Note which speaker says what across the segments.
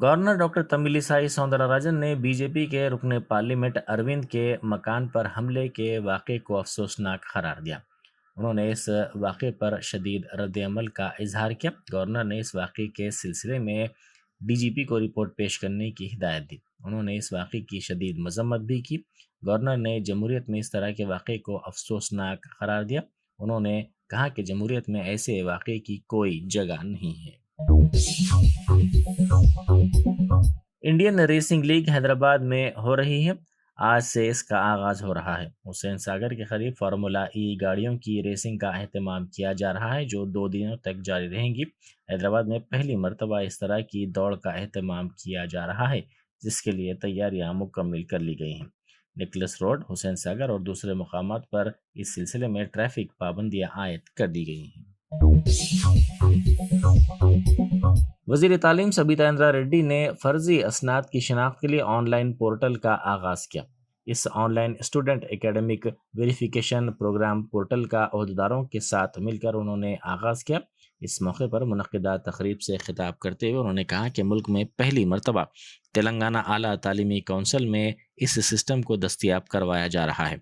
Speaker 1: Governor doctor Tamilisai Soundararajan ने BJP के रुकने पार्लियामेंट अरविंद के मकान पर हमले के वाक़े को अफसोसनाक करार दिया। उन्होंने इस वाक़े पर शदीद रद्द-ए-अमल का इजहार किया। गवर्नर ने इस वाक़े के सिलसिले में डीजीपी को रिपोर्ट पेश करने की हिदायत दी। उन्होंने इस वाक़े की शदीद मजम्मत भी की। गवर्नर ने जमहूरियत में इस तरह के वाक़े को अफसोसनाक करार दिया। उन्होंने कहा कि जमहूरियत में ऐसे वाक़े की कोई जगह नहीं है। इंडियन रेसिंग लीग हैदराबाद में हो रही है। आज से इसका आगाज हो रहा है। हुसैन सागर के करीब फार्मूला ई गाड़ियों की रेसिंग का एहतमाम किया जा रहा है, जो 2 दिनों तक जारी रहेंगी। हैदराबाद में पहली मरतबा इस तरह की दौड़ का एहतमाम किया जा रहा है, जिसके लिए तैयारियां मुकम्मल कर ली गई हैं। निकलस रोड, हुसैन सागर और दूसरे मुकामात पर इस सिलसिले में ट्रैफिक पाबंदियां आयद कर दी गई हैं। वज़ीर तालीम सबिता इंद्रा रेड्डी ने फर्जी असनाद की शिनाख्त के लिए ऑनलाइन पोर्टल का आगाज़ किया। इस online student academic verification programme portal का अहदेदारों के साथ मिलकर उन्होंने आगाज़ किया। इस मौके पर मुनक़्क़िदा तक़रीब से खिताब करते हुए उन्होंने कहा कि मुल्क में पहली मरतबा तेलंगाना आला तालीमी कौंसिल में इस सिस्टम को दस्तयाब करवाया जा रहा है।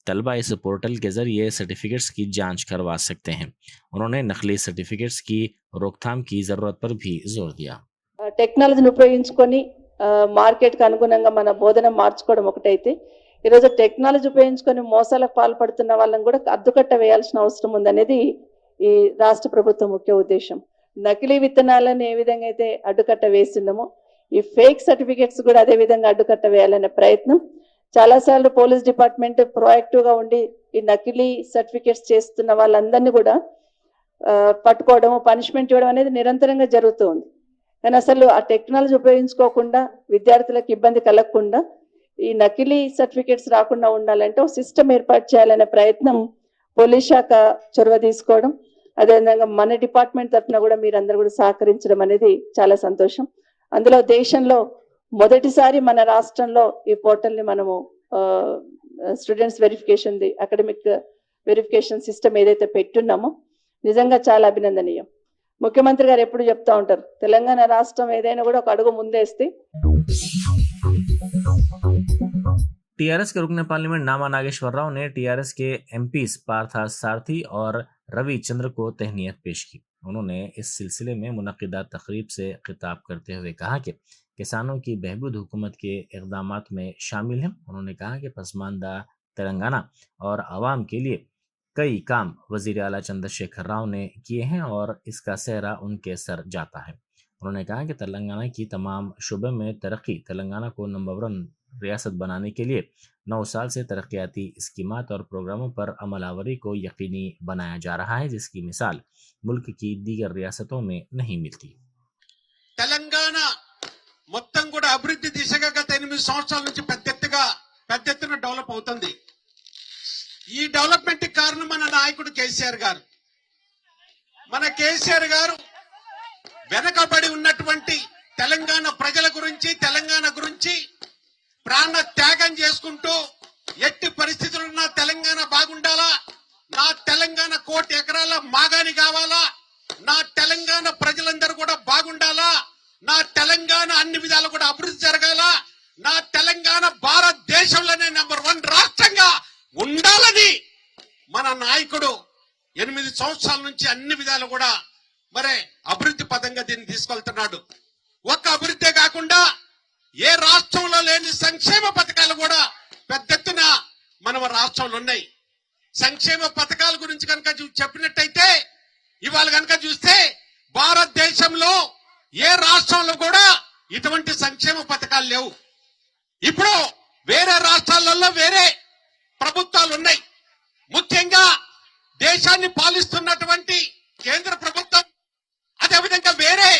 Speaker 1: तलबा इस पोर्टल के ज़रिए सर्टिफिकेट्स की जांच करवा सकते हैं। उन्होंने नकली सर्टिफिकेट्स की रोकथाम की ज़रूरत पर भी जोर दिया।
Speaker 2: టెక్నాలజీని ఉపయోగించుకొని మార్కెట్కి అనుగుణంగా మన బోధన మార్చుకోవడం ఒకటైతే, ఈరోజు టెక్నాలజీ ఉపయోగించుకొని మోసాలకు పాల్పడుతున్న వాళ్ళని కూడా అడ్డుకట్ట వేయాల్సిన అవసరం ఉందనేది ఈ రాష్ట్ర ప్రభుత్వం ముఖ్య ఉద్దేశం. నకిలీ విత్తనాలను ఏ విధంగా అయితే అడ్డుకట్ట వేస్తున్నామో, ఈ ఫేక్ సర్టిఫికెట్స్ కూడా అదే విధంగా అడ్డుకట్ట వేయాలనే ప్రయత్నం చాలాసార్లు పోలీస్ డిపార్ట్మెంట్ ప్రోయాక్టివ్గా ఉండి ఈ నకిలీ సర్టిఫికెట్స్ చేస్తున్న వాళ్ళందరినీ కూడా పట్టుకోవడం, పనిష్మెంట్ ఇవ్వడం అనేది నిరంతరంగా జరుగుతూ ఉంది. కానీ అసలు ఆ టెక్నాలజీ ఉపయోగించుకోకుండా విద్యార్థులకు ఇబ్బంది కలగకుండా ఈ నకిలీ సర్టిఫికెట్స్ రాకుండా ఉండాలంటే ఒక సిస్టమ్ ఏర్పాటు చేయాలనే ప్రయత్నం పోలీస్ శాఖ చొరవ తీసుకోవడం, అదేవిధంగా మన డిపార్ట్మెంట్ తరఫున కూడా మీరందరూ కూడా సహకరించడం అనేది చాలా సంతోషం. అందులో దేశంలో మొదటిసారి మన రాష్ట్రంలో ఈ పోర్టల్ని మనము students verification academic verification system ఏదైతే పెట్టున్నామో నిజంగా చాలా అభినందనీయం. ముఖ్యమంత్రి గారు ఎప్పుడు చెప్తా ఉంటారు, తెలంగాణ రాష్ట్రం ఏదైనా కూడా ఒక అడుగు ముందేస్తే.
Speaker 1: टीआरएस के रुकने पार्लियामेंट नामा नागेश्वर राव ने टीआरएस के एमपीज पार्था सारथी और रवि चंद्र को तहनीत पेश की। उन्होंने इस सिलसिले में मुनक़्क़िदा तक़रीब से खिताब करते हुए कहा कि किसानों की बहबूद हुकूमत के इक़दामात में शामिल हैं। उन्होंने कहा कि पसमानदा तेलंगाना और आवाम के लिए कई काम वज़ीर आला चंद्रशेखर राव ने किए हैं और इसका सेहरा उनके सर जाता है। उन्होंने कहा कि तेलंगाना की तमाम शुबे में तरक्की, तेलंगाना को नंबर 1 रियासत बनाने के लिए 9 साल से तरक्याती स्कीमात और प्रोग्रामों पर अमलावरी को यकीनी बनाया जा रहा है, जिसकी मिसाल मुल्क की दीगर रियासतों में नहीं मिलती।
Speaker 3: తెలంగాణ మొత్తం కూడా అభివృద్ధి దిశగా గత 8 సంవత్సరాల నుంచి పెద్ద ఎత్తున డెవలప్ అవుతుంది. ఈ డెవలప్మెంట్ కారణం మన నాయకుడు కేసీఆర్ గారు. మన కేసీఆర్ గారు వెనకబడి ఉన్నటువంటి తెలంగాణ ప్రజల గురించి, తెలంగాణ గురించి ప్రాణ త్యాగం చేసుకుంటూ ఎట్టి పరిస్థితులున్నా తెలంగాణ బాగుండాలా, నా తెలంగాణ 1 కోటి ఎకరాల మాగాని కావాలా, నా తెలంగాణ ప్రజలందరూ కూడా బాగుండాలా, నా తెలంగాణ అన్ని విధాలు కూడా అభివృద్ధి జరగాల, నా తెలంగాణ భారతదేశంలోనే నెంబర్ 1 రాష్ట్రంగా ఉండాలని మన నాయకుడు 8 సంవత్సరాల నుంచి అన్ని విధాలు కూడా మరి అభివృద్ధి పదంగా దీన్ని తీసుకెళ్తున్నాడు. ఒక్క అభివృద్ధే కాకుండా ఏ రాష్ట్రంలో లేని సంక్షేమ పథకాలు కూడా పెద్ద ఎత్తున మన రాష్ట్రంలో ఉన్నాయి. సంక్షేమ పథకాల గురించి కనుక చెప్పినట్టయితే ఇవాళ కనుక చూస్తే భారతదేశంలో ఏ రాష్ట్రంలో కూడా ఇటువంటి సంక్షేమ పథకాలు లేవు. ఇప్పుడు వేరే రాష్ట్రాలలో వేరే ప్రభుత్వాలు ఉన్నాయి. ముఖ్యంగా దేశాన్ని పాలిస్తున్నటువంటి కేంద్ర ప్రభుత్వం, అదేవిధంగా వేరే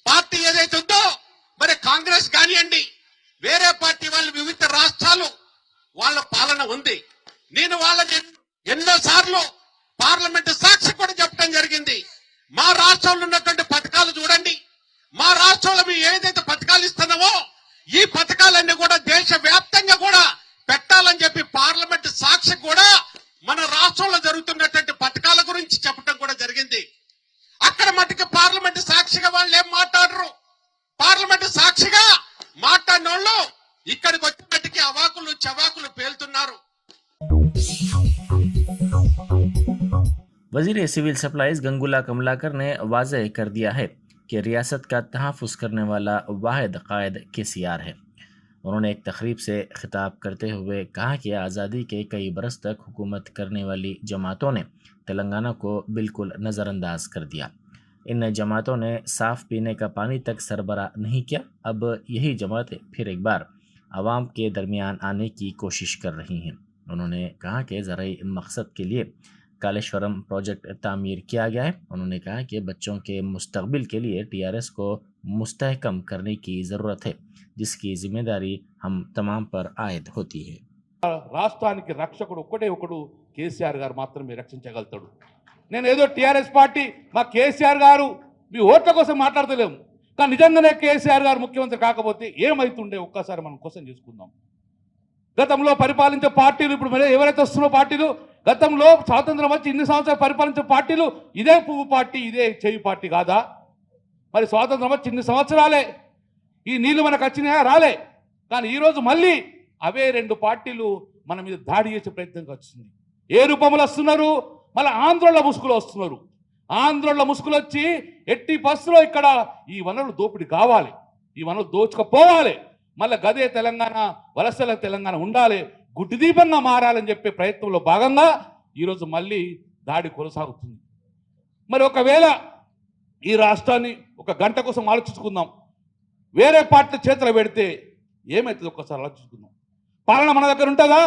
Speaker 3: పార్టీ ఏదైతే ఉందో మరి కాంగ్రెస్ కానివ్వండి, వేరే పార్టీ వాళ్ళు వివిధ రాష్ట్రాలు వాళ్ళ పాలన ఉంది. నేను వాళ్ళని ఎన్నోసార్లు పార్లమెంట్ సాక్షి కూడా చెప్పడం జరిగింది. మా రాష్ట్రంలో ఉన్నటువంటి పథకాలు చూడండి, మా రాష్ట్రంలో మేము ఏదైతే పథకాలు ఇస్తున్నామో ఈ పథకాలన్నీ కూడా దేశ వ్యాప్తంగా కూడా పెట్టాలని చెప్పి పార్లమెంట్ సాక్షి కూడా మన రాష్ట్రంలో జరుగుతున్నటువంటి పథకాల గురించి చెప్పడం కూడా జరిగింది. అక్కడ మటుకు పార్లమెంట్ సాక్షిగా వాళ్ళు ఏం మాట్లాడరు. పార్లమెంట్
Speaker 1: वजीर सिविल सप्लाईज गंगुला कमलाकर ने वाज़ेह कर दिया है कि रियासत का तहफ़्फ़ुज़ करने वाला वाहिद कायद KCR है। उन्होंने एक तकरीब से खिताब करते हुए कहा कि आज़ादी के कई बरस तक हुकूमत करने वाली जमातों ने तेलंगाना को बिल्कुल नज़रअंदाज कर दिया। इन जमातों ने साफ़ पीने का पानी तक सरबराह नहीं किया। अब यही जमातें फिर एक बार आवाम के दरमियान आने की कोशिश कर रही हैं। उन्होंने कहा कि ज़राई मकसद के लिए कालेश्वरम प्रोजेक्ट तामीर किया गया है। उन्होंने कहा कि बच्चों के मुस्तकबिल के लिए TRS को मुस्तहकम करने की ज़रूरत है, जिसकी जिम्मेदारी हम तमाम पर आयद होती है।
Speaker 4: రాష్ట్రానికి రక్షకుడు ఒక్కటే ఒకడు కేసీఆర్ గారు మాత్రమే రక్షించగలుగుతాడు. నేను ఏదో టీఆర్ఎస్ పార్టీ మా కేసీఆర్ గారు మీ ఓట్ల కోసం మాట్లాడతలేము, కానీ నిజంగానే కేసీఆర్ గారు ముఖ్యమంత్రి కాకపోతే ఏమైతుండే ఒక్కసారి మనం క్వశ్చన్ చేసుకుందాం. గతంలో పరిపాలించే పార్టీలు ఇప్పుడు ఎవరైతే వస్తున్న పార్టీలు, గతంలో స్వాతంత్రం వచ్చి ఇన్ని సంవత్సరాలు పరిపాలించే పార్టీలు ఇదే పువ్వు పార్టీ, ఇదే చేయి పార్టీ కాదా? మరి స్వాతంత్రం వచ్చి ఇన్ని సంవత్సరాలే ఈ నీళ్లు మనకు వచ్చినాయా? రాలే. కానీ ఈరోజు మళ్ళీ అవే రెండు పార్టీలు మన మీద దాడి చేసే ప్రయత్నం వచ్చింది. ఏ రూపంలో వస్తున్నారు? మళ్ళీ ఆంధ్రోళ్ళ ముసుగులో వస్తున్నారు. ఆంధ్రోళ్ళ ముసుగులు వచ్చి ఎట్టి బస్సులో ఇక్కడ ఈ వనరులు దోపిడీ కావాలి, ఈ వనరులు దోచుకపోవాలి, మళ్ళీ గదే తెలంగాణ వలసల తెలంగాణ ఉండాలి, గుడ్డి దీపంగా మారాలని చెప్పే ప్రయత్నంలో భాగంగా ఈరోజు మళ్ళీ దాడి కొనసాగుతుంది. మరి ఒకవేళ ఈ రాష్ట్రాన్ని ఒక గంట కోసం ఆలోచించుకుందాం, వేరే పార్టీ చేతులు పెడితే ఏమవుతుంది ఒక్కసారి ఆలోచించుకుందాం. పాలన మన దగ్గర ఉంటుందా?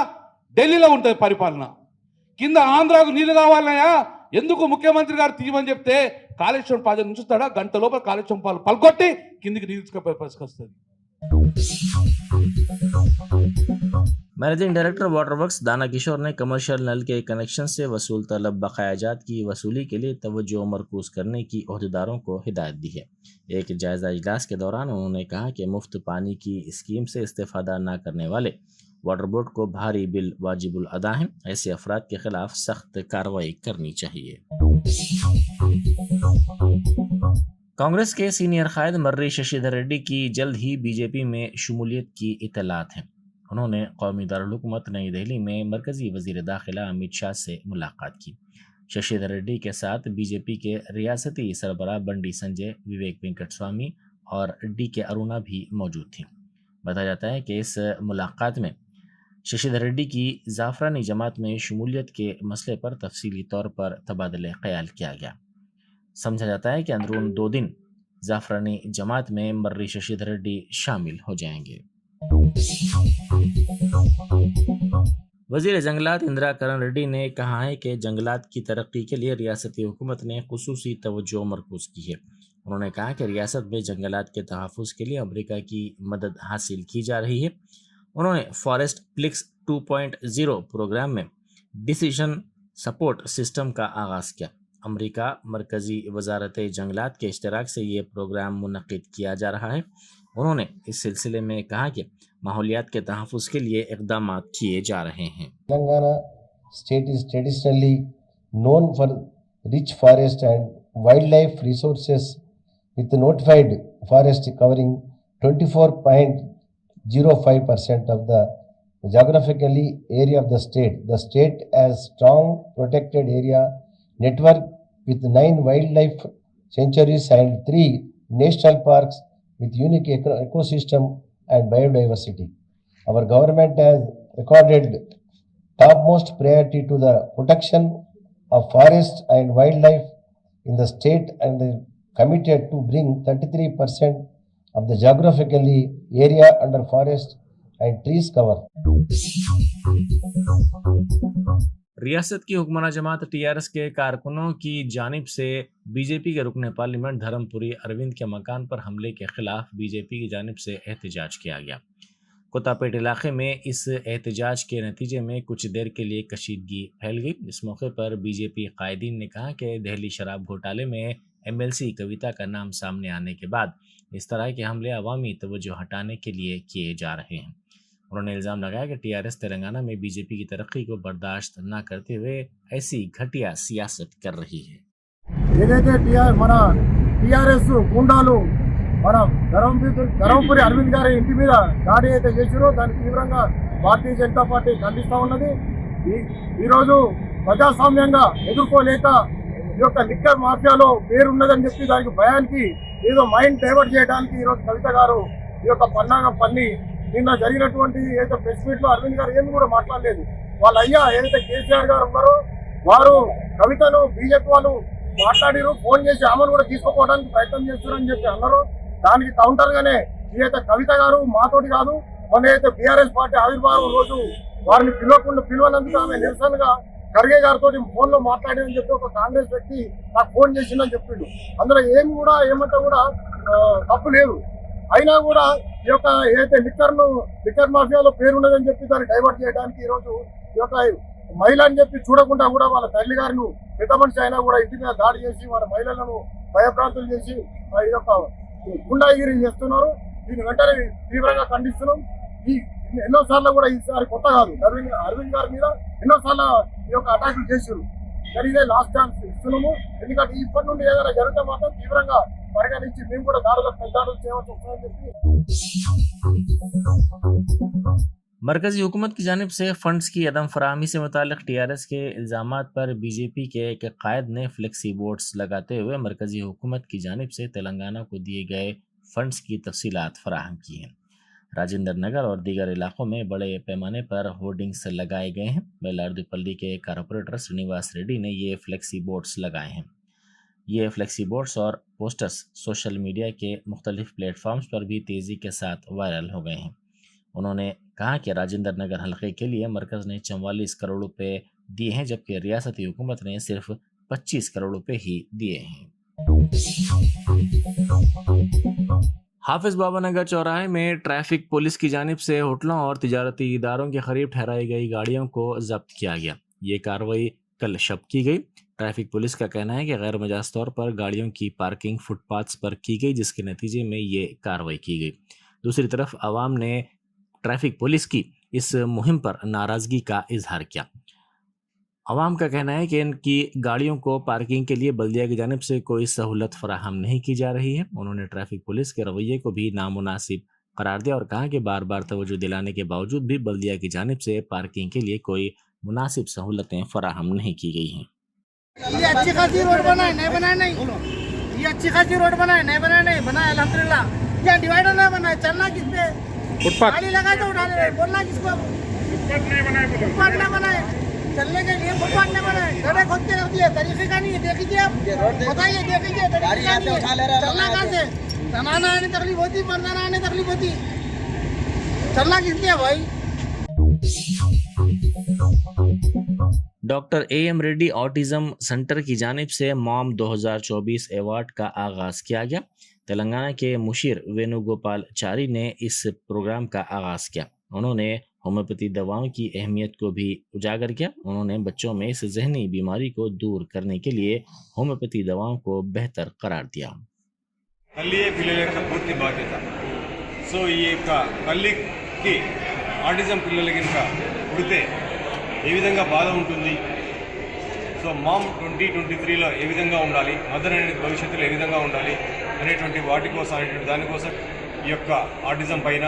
Speaker 4: ఢిల్లీలో ఉంటుంది పరిపాలన. కింద ఆంధ్రాకు నీళ్లు కావాలన్నాయా? ఎందుకు ముఖ్యమంత్రి గారు తీయమని చెప్తే కాళేశ్వరం ప్రాజెక్ట్ ఉంచుతాడా? గంట లోపల కాళేశ్వరం పాలు పలుకొట్టి కిందికి నీళ్ళు పరిస్థితి.
Speaker 1: मैनेजिंग डायरेक्टर वाटर वर्क्स दाना किशोर ने कमर्शियल नल के कनेक्शन से वसूल तलब बकायाजात की वसूली के लिए तवज्जो मरकूज करने की ओहदेदारों को हिदायत दी है। एक जायजा इजलास के दौरान उन्होंने कहा कि मुफ्त पानी की स्कीम से इस्तेफादा न करने वाले वाटर बोर्ड को भारी बिल वाजिबुल अदा हैं। ऐसे अफराद के खिलाफ सख्त कार्रवाई करनी चाहिए। कांग्रेस के सीनियर कायद मर्री शशिधर रेड्डी की जल्द ही बीजेपी में शमूलियत की इतलात है। उन्होंने कौमी दारुल-हुकूमत नई दिल्ली में मरकजी वजीर दाखिला अमित शाह से मुलाकात की। शशिधर रेड्डी के साथ बीजेपी के रियासती सरबराह बंडी संजय, विवेक वेंकट स्वामी और DK अरुणा भी मौजूद थी। बताया जाता है कि इस मुलाकात में शशिधर रेड्डी की जाफरानी जमात में शमूलियत के मसले पर तफसीली तौर पर तबादले ख्याल किया गया। समझा जाता है कि अंदरून 2 दिन जाफरानी जमात में मर्री शशिधर रेड्डी शामिल हो जाएंगे। वजीर जंगलात इंदिरा करण रेड्डी ने कहा है कि जंगलात की तरक्की के लिए रियासती हुकूमत ने खुसूसी तवज्जो मरकूज की है। उन्होंने कहा कि रियासत में जंगलात के तहफ़्फ़ुज़ के लिए अमेरिका की मदद हासिल की जा रही है। उन्होंने फॉरेस्ट प्लिक्स 2.0 प्रोग्राम में डिसीजन सपोर्ट सिस्टम का आगाज़ किया। अमेरिका मरकज़ी वजारत जंगलात के इश्तराक से ये प्रोग्राम मुनक़िद किया जा रहा है। उन्होंने इस सिलसिले में कहा कि माहौलियात के तहफ़्फ़ुज़ के लिए इक़दाम किए जा रहे हैं।
Speaker 5: Telangana state is traditionally known for rich forest and wildlife resources, with the notified forest covering 24.05% of the geographically area of the state. The state has strong protected area network with 9 wildlife sanctuaries and 3 national parks with unique ecosystem and biodiversity. Our government has accorded topmost priority to the protection of forest and wildlife in the state and committed to bring 33% of the geographically area under forest and trees cover.
Speaker 1: रियासत की हुक्मरान जमात TRS के कारकुनों की जानिब से BJP के रुकन parliament Dharmapuri Arvind के मकान पर हमले के खिलाफ बीजेपी की जानिब से एहतजाज किया गया। कोतापेट इलाके में इस एहतजाज के नतीजे में कुछ देर के लिए कशीदगी फैल गई। इस मौके पर बीजेपी कायदीन ने कहा कि दिल्ली शराब घोटाले में MLC कविता का नाम सामने आने के बाद इस तरह के हमले अवामी तवज्जो हटाने के लिए किए जा रहे हैं। उन्होंने इल्ज़ाम लगाया कि TRS तेलंगाना में बीजेपी की तरक्की को बर्दाश्त न करते हुए ऐसी घटिया सियासत कर रही है।
Speaker 6: ఏదైతే మన టీఆర్ఎస్ గుండాలు మన ధర్మపురి అరవింద్ గారి ఇంటి మీద దాడి అయితే చేసిరో దాన్ని తీవ్రంగా భారతీయ జనతా పార్టీ ఖండిస్తూ ఉన్నది. ఈరోజు ప్రజాస్వామ్యంగా ఎదుర్కోలేక ఈ యొక్క లిక్కర్ మాఫియాలో పేరున్నదని చెప్పి దానికి భయానికి ఏదో మైండ్ డైవర్ట్ చేయడానికి ఈరోజు కవిత గారు ఈ యొక్క పన్నాగం పన్ని నిన్న జరిగినటువంటి ఏదైతే ప్రెస్ మీట్ లో అరవింద్ గారు ఏమి కూడా మాట్లాడలేదు. వాళ్ళ అయ్యా ఏదైతే కేసీఆర్ గారు ఉన్నారో వారు కవితను బీజేపీ వాళ్ళు మాట్లాడిరు, ఫోన్ చేసి ఆమెను కూడా తీసుకుపోవడానికి ప్రయత్నం చేస్తున్నారని చెప్పి అన్నారు. దానికి కౌంటర్ గానే ఏదైతే కవిత గారు మాతోటి కాదు, మన ఏదైతే బీఆర్ఎస్ పార్టీ ఆవిర్భావం రోజు వారిని పిలవనందుకు ఆమె నిరసనగా ఖర్గే గారితో ఫోన్ లో మాట్లాడారని చెప్పి ఒక కాంగ్రెస్ వ్యక్తి నాకు ఫోన్ చేసిందని చెప్పిండు. అందులో ఏమి కూడా ఏమంటే కూడా తప్పు లేదు. అయినా కూడా ఈ యొక్క ఏదైతే లిక్కర్ మాఫియాలో పేరున్నదని చెప్పి దాన్ని డైవర్ట్ చేయడానికి ఈరోజు ఈ యొక్క మహిళ అని చెప్పి చూడకుండా కూడా వాళ్ళ తల్లి గారిని పెద్ద మనిషి అయినా కూడా ఇంటి మీద దాడి చేసి వాళ్ళ మహిళలను భయభ్రాంతులు చేసి ఈ యొక్క గుండాగిరి చేస్తున్నారు. దీన్ని వెంటనే తీవ్రంగా ఖండిస్తున్నాం. ఈ ఎన్నోసార్లు కూడా ఈసారి కొత్త కాదు, అరవింద్ గారి మీద ఎన్నోసార్లు ఈ యొక్క అటాకులు చేశారు. జరిగే లాస్ట్ ఛాన్స్ ఇస్తున్నాము. ఎందుకంటే ఇప్పటి నుండి ఏదైనా జరిగితే మాత్రం తీవ్రంగా పరిగణించి మేము కూడా పెద్ద దాడులు చేయవలసి వస్తుందని చెప్పి
Speaker 1: मरकजी हुकूमत की जानिब से फंड्स की अदम फराहमी से मुतालिक टीआरएस के इल्ज़ामात पर बीजेपी के एक कायद ने फ्लेक्सी बोर्ड्स लगाते हुए मरकजी हुकूमत की जानिब से तेलंगाना को दिए गए फंड्स की तफसीलात फराहम की हैं। राजेंद्र नगर और दीगर इलाकों में बड़े पैमाने पर होर्डिंग्स लगाए गए हैं। बेलार्दुपल्ली के कारपोरेटर श्रीनिवास रेड्डी ने ये फ्लेक्सी बोर्ड्स लगाए हैं। ये फ्लेक्सी बोर्ड्स और पोस्टर्स सोशल मीडिया के मुख्तलिफ प्लेटफॉर्म्स पर भी तेज़ी के साथ वायरल हो गए हैं। उन्होंने कहा कि राजेंद्र नगर हलके के लिए मरकज़ ने 44 करोड़ रुपए दिए हैं, जबकि रियासती हुकूमत ने सिर्फ 25 करोड़ रुपए ही दिए हैं। हाफिज बाबा नगर चौराहे में ट्रैफिक पुलिस की जानिब से होटलों और तिजारती इदारों के करीब ठहराई गई गाड़ियों को जब्त किया गया। ये कार्रवाई कल शब की गई। ट्रैफिक पुलिस का कहना है कि गैर मजाज तौर पर गाड़ियों की पार्किंग फुटपाथ्स पर की गई, जिसके नतीजे में ये कार्रवाई की गई। दूसरी तरफ आवाम ने ट्रैफिक पुलिस की इस मुहिम पर नाराज़गी का इजहार किया। आवाम का कहना है कि इनकी गाड़ियों को पार्किंग के लिए बल्दिया की जानिब से कोई सहूलत फराहम नहीं की जा रही है। उन्होंने ट्रैफिक पुलिस के रवैये को भी नामुनासिब करार दिया और कहा कि बार बार तवज्जो दिलाने के बावजूद भी बल्दिया की जानिब से पार्किंग के लिए कोई मुनासिब सहूलतें फराहम नहीं की गई हैं।
Speaker 7: ये अच्छी खासी रोड बनाए नहीं बनाए नहीं, ये अच्छी खासी रोड बनाए नहीं बनाए नहीं बनाए अल्हम्दुलिल्लाह। क्या डिवाइडर नहीं बनाए, चलना किस पे, फुटपाथ गाड़ी लगा तो उठा ले, बोलना किसको, फुटपाथ नहीं बनाए, चलने के लिए फुटपाथ नहीं बनाए, गड्ढे खोद के रख दिए, तरीके का नहीं है। देखिए आप बताइए, देखिए चलना कहाँ से, बनाना आने तकलीफ होती, मरना आने तकलीफ होती, चलना किस लिए भाई।
Speaker 1: Doctor AM Reddy autism centre की जानिब से मॉम 2024 अवार्ड का आगाज़ किया गया। तेलंगाना के मुशीर वेणुगोपाल चारी ने इस प्रोग्राम का आगाज़ किया। उन्होंने होम्योपैथी दवाओं की अहमियत को भी उजागर किया। उन्होंने बच्चों में इस जहनी बीमारी को दूर करने के लिए होम्योपैथी दवाओं को बेहतर करार दिया।
Speaker 8: తల్లియే పిల్లల యొక్క పూర్తి బాధ్యత. సో ఈ యొక్క తల్లికి ఆటిజం పిల్లలకి కనుక పుడితే ఏ విధంగా బాధ ఉంటుంది, సో మామ్ 2023లో ఏ విధంగా ఉండాలి, మదర్ అనేది భవిష్యత్తులో ఏ విధంగా ఉండాలి అనేటువంటి వాటి కోసం అనేటువంటి దానికోసం ఈ యొక్క ఆటిజం పైన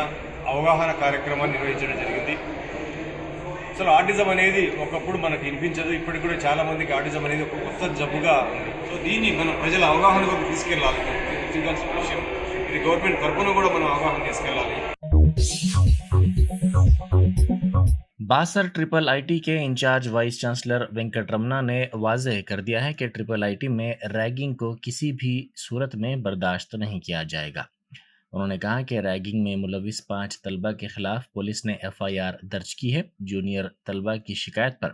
Speaker 8: అవగాహన కార్యక్రమాన్ని నిర్వహించడం జరిగింది. అసలు ఆటిజం అనేది ఒకప్పుడు మనకు వినిపించదు, ఇప్పటికి కూడా చాలామందికి ఆటిజం అనేది ఒక కొత్త జబ్బుగా ఉంది. సో దీన్ని మనం ప్రజల అవగాహనకు తీసుకెళ్ళాలి. విషయం ఇది గవర్నమెంట్ తరఫున కూడా మనం అవగాహన తీసుకెళ్ళాలి.
Speaker 1: बासर ट्रिपल आईटी के incharge vice chancellor Venkat Ramana ने वाज़ेह कर दिया है कि ट्रिपल आईटी में रैगिंग को किसी भी सूरत में बर्दाश्त नहीं किया जाएगा। उन्होंने कहा कि रैगिंग में मुलविस 5 तलबा के खिलाफ पुलिस ने FIR दर्ज की है। जूनियर तलबा की शिकायत पर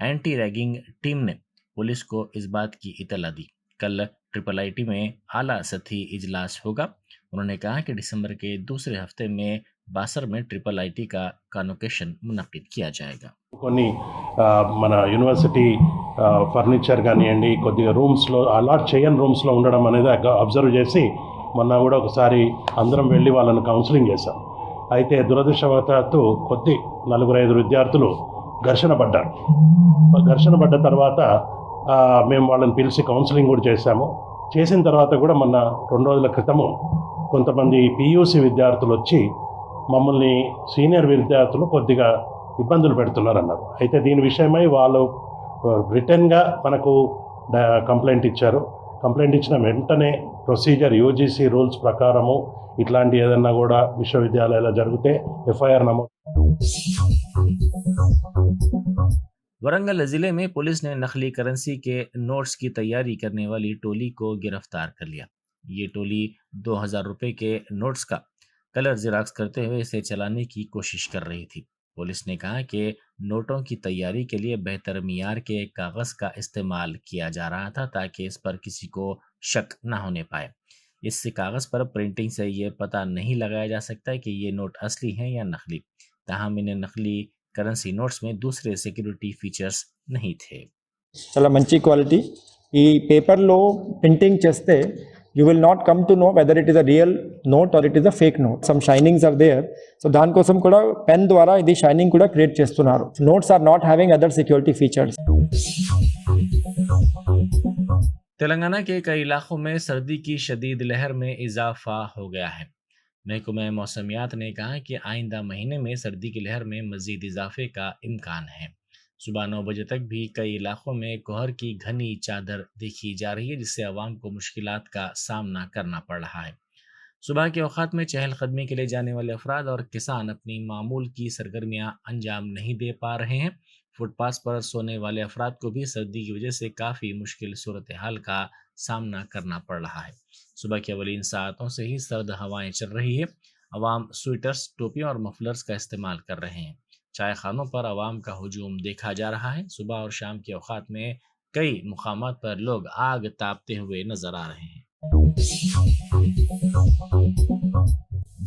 Speaker 1: एंटी रैगिंग टीम ने पुलिस को इस बात की इतला दी। कल ट्रिपल आईटी में आला सतही इजलास होगा। उन्होंने कहा कि दिसंबर के दूसरे हफ्ते में बासर में ट्रिपल आईटी का कॉन्वोकेशन मुनक्किद किया जाएगा।
Speaker 9: కొన్ని మన యూనివర్సిటీ ఫర్నిచర్ కానివ్వండి, కొద్దిగా రూమ్స్లో అలాట్ చేయని రూమ్స్లో ఉండడం అనేది అబ్జర్వ్ చేసి మొన్న కూడా ఒకసారి అందరం వెళ్ళి వాళ్ళని కౌన్సిలింగ్ చేశాం. అయితే దురదృష్టవశాత్తు 4-5 విద్యార్థులు ఘర్షణ పడ్డ తర్వాత మేము వాళ్ళని పిలిచి కౌన్సిలింగ్ కూడా చేశాము. చేసిన తర్వాత కూడా మొన్న 2 రోజుల క్రితము కొంతమంది PUC విద్యార్థులు వచ్చి మమ్మల్ని సీనియర్ విద్యార్థులు కొద్దిగా ఇబ్బందులు పెడుతున్నారు అన్నారు. అయితే దీని విషయమై వాళ్ళు రిటర్న్గా మనకు కంప్లైంట్ ఇచ్చారు. కంప్లైంట్ ఇచ్చిన వెంటనే ప్రొసీజర్ యూజీసీ రూల్స్ ప్రకారము ఇట్లాంటి ఏదన్నా కూడా విశ్వవిద్యాలయాల్లో జరిగితే ఎఫ్ఐఆర్ నమోదు.
Speaker 1: वरंगल जिले में पुलिस ने नकली करेंसी के नोट्स की तैयारी करने वाली टोली को गिरफ्तार कर लिया। ये टोली 2000 रुपए के नोट्स का कलर जिराक्स करते हुए इसे चलाने की कोशिश कर रही थी। पुलिस ने कहा कि नोटों की तैयारी के लिए बेहतर मियार के कागज का इस्तेमाल किया जा रहा था ताकि इस पर किसी को शक न होने पाए। इससे कागज पर प्रिंटिंग से ये पता नहीं लगाया जा सकता कि ये नोट असली हैं या नकली। ताहम इन्हें नकली కరెన్సీ నోట్స్ में दूसरे సెక్యూరిటీ ఫీచర్స్ नहीं थे.
Speaker 10: చాలా మంచి క్వాలిటీ. ఈ పేపర్లో ప్రింటింగ్ చేస్తే you will not come to know whether it is a real note or it is a fake note. Some shinings are there. So దానికోసం కూడా పెన్ ద్వారా ఇది షైనింగ్ కూడా క్రియేట్ చేస్తున్నారు. Notes are not having other security features.
Speaker 1: Telangana के कई इलाकों में सर्दी की शदीद लहर में इजाफा हो गया है. महकमा मौसमियात ने कहा कि आइंदा महीने में सर्दी की लहर में मजीद इजाफे का इम्कान है. सुबह 9 बजे तक भी कई इलाकों में कोहर की घनी चादर देखी जा रही है, जिससे आवाम को मुश्किलात का सामना करना पड़ रहा है. सुबह के औकात में चहलकदमी के लिए जाने वाले अफराद और किसान अपनी मामूल की सरगर्मियां अंजाम नहीं दे पा रहे हैं. फुटपाथ पर सोने वाले अफराद को भी सर्दी की वजह से काफ़ी मुश्किल सूरत हाल का सामना करना पड़ रहा है. सुबह की अवलीन सातों से ही सर्द हवाएं चल रही है. अवाम स्वेटर्स, टोपियों और मफलर्स का इस्तेमाल कर रहे हैं. चाय खानों पर अवाम का हुजूम देखा जा रहा है. सुबह और शाम के औकात में कई मुकामात पर लोग आग तापते हुए नजर आ रहे हैं.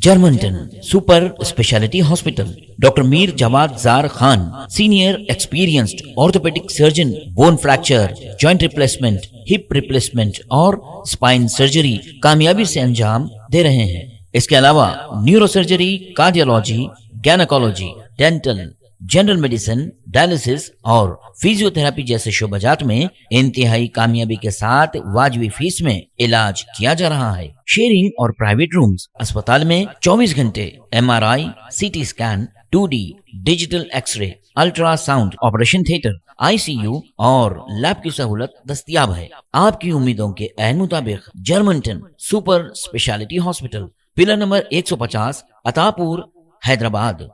Speaker 11: जर्मनटन super speciality hospital, doctor Mir Jawad Jar Khan, senior experienced orthopaedic surgeon, bone fracture, joint replacement, hip replacement और स्पाइन सर्जरी कामयाबी से अंजाम दे रहे हैं. इसके अलावा neuro surgery, cardiology, gynaecology, dental, general medicine, dialysis और फिजियोथेरेपी जैसे शोबाजात में इंतहाई कामयाबी के साथ वाजबी फीस में इलाज किया जा रहा है. शेयरिंग और प्राइवेट रूम्स. अस्पताल में 24 घंटे MRI, CT scan, 2D digital x-ray, ultrasound, operation theatre, ICU और लैब की सहूलत दस्तयाब है. आपकी उम्मीदों के ऐन मुताबिक Germanten super speciality hospital, pillar number 150, Attapur, Hyderabad.